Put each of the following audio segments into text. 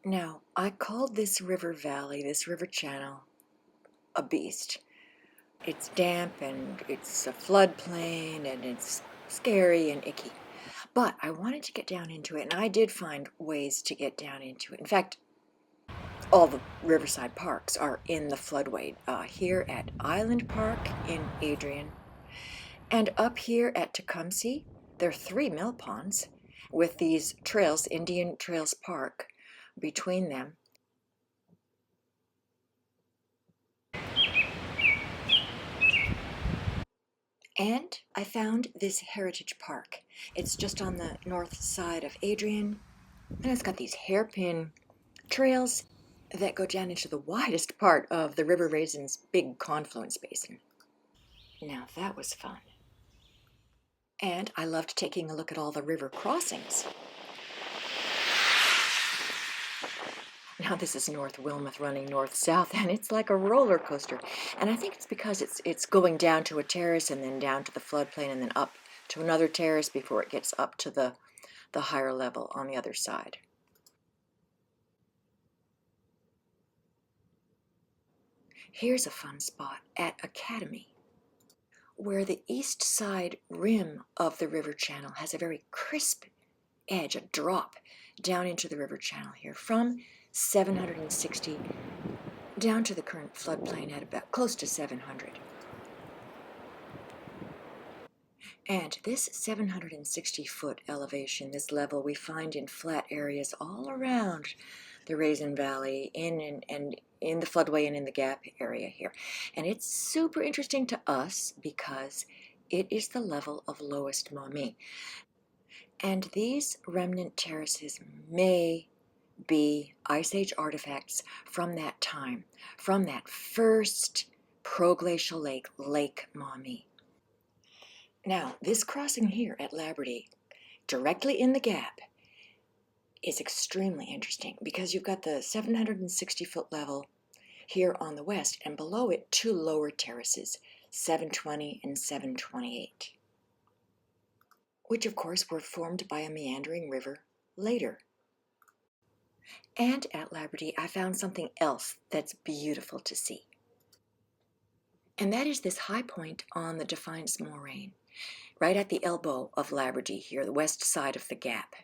Now, I called this river valley, this river channel, a beast. It's damp and it's a floodplain and it's scary and icky. But I wanted to get down into it, and I did find ways to get down into it. In fact, all the riverside parks are in the floodway. Here at Island Park in Adrian, and up here at Tecumseh, there are 3 mill ponds with these trails, Indian Trails Park, between them. And I found this heritage park. It's just on the north side of Adrian, and it's got these hairpin trails that go down into the widest part of the River Raisin's big confluence basin. Now that was fun. And I loved taking a look at all the river crossings. Now this is N.Wilmoth running north-south, and it's like a roller coaster. And I think it's because it's going down to a terrace and then down to the floodplain and then up to another terrace before it gets up to the higher level on the other side. Here's a fun spot at Academy, where the east side rim of the river channel has a very crisp edge, a drop down into the river channel here from 760 down to the current floodplain at about close to 700. And this 760-foot elevation, this level, we find in flat areas all around the Raisin Valley, in the floodway and in the gap area here. And it's super interesting to us because it is the level of lowest Maumee. And these remnant terraces may be Ice Age artifacts from that time, from that first proglacial lake, Lake Maumee. Now, this crossing here at Labardee, directly in the gap, is extremely interesting because you've got the 760-foot level here on the west, and below it 2 lower terraces, 720 and 728, which of course were formed by a meandering river later. And at Labardee, I found something else that's beautiful to see. And that is this high point on the Defiance Moraine, right at the elbow of Labardee here, the west side of the gap.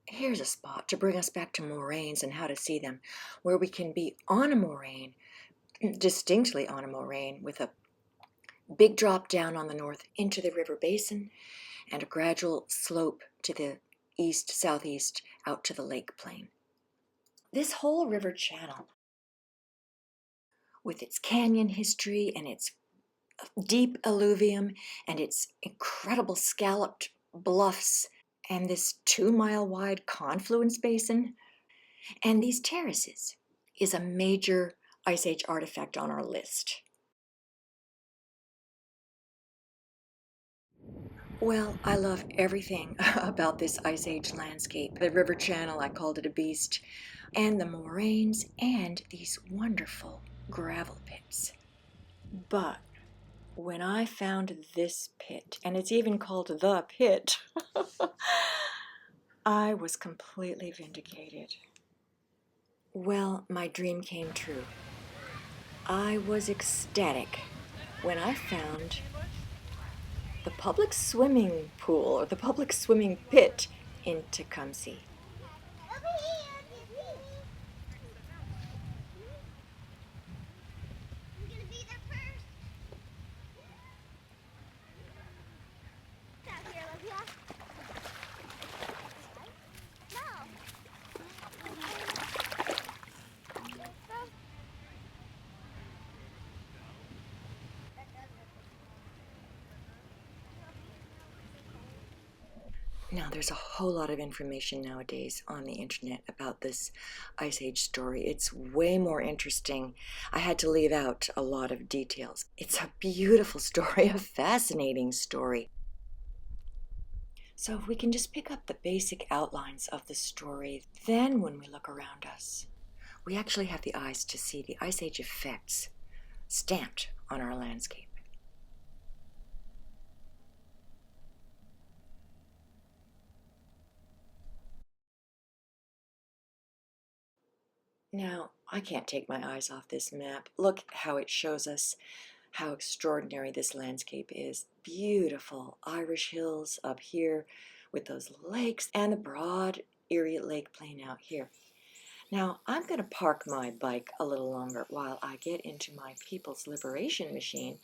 Here's a spot to bring us back to moraines and how to see them, where we can be on a moraine, distinctly on a moraine, with a big drop down on the north into the river basin and a gradual slope to the east, southeast, out to the lake plain. This whole river channel, with its canyon history and its deep alluvium and its incredible scalloped bluffs and this 2-mile wide confluence basin and these terraces, is a major Ice Age artifact on our list. Well, I love everything about this Ice Age landscape. The river channel, I called it a beast, and the moraines, and these wonderful gravel pits. But when I found this pit, and it's even called the pit, I was completely vindicated. Well, my dream came true. I was ecstatic when I found the public swimming pool, or the public swimming pit, in Tecumseh. Now, there's a whole lot of information nowadays on the internet about this Ice Age story. It's way more interesting. I had to leave out a lot of details. It's a beautiful story, a fascinating story. So if we can just pick up the basic outlines of the story, then when we look around us, we actually have the eyes to see the Ice Age effects stamped on our landscape. Now, I can't take my eyes off this map. Look how it shows us how extraordinary this landscape is. Beautiful Irish hills up here with those lakes and the broad Erie Lake plain out here. Now, I'm going to park my bike a little longer while I get into my People's Liberation machine,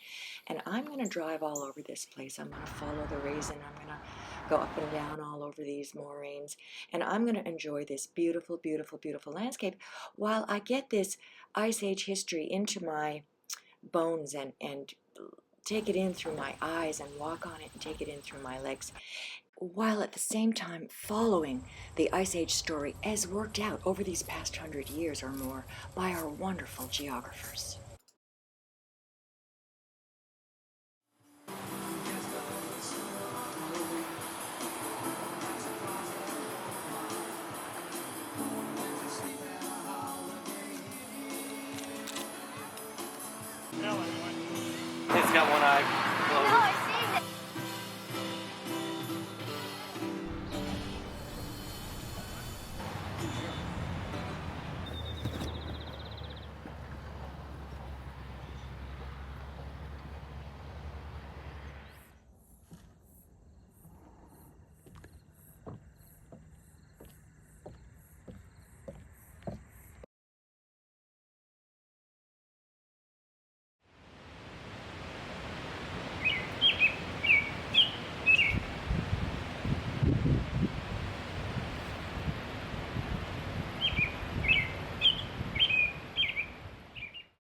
and I'm going to drive all over this place. I'm going to follow the Raisin. I'm going to go up and down all over these moraines, and I'm going to enjoy this beautiful, beautiful, beautiful landscape while I get this Ice Age history into my bones and take it in through my eyes and walk on it and take it in through my legs, while at the same time following the Ice Age story as worked out over these past 100 years or more by our wonderful geographers. It's got one eye.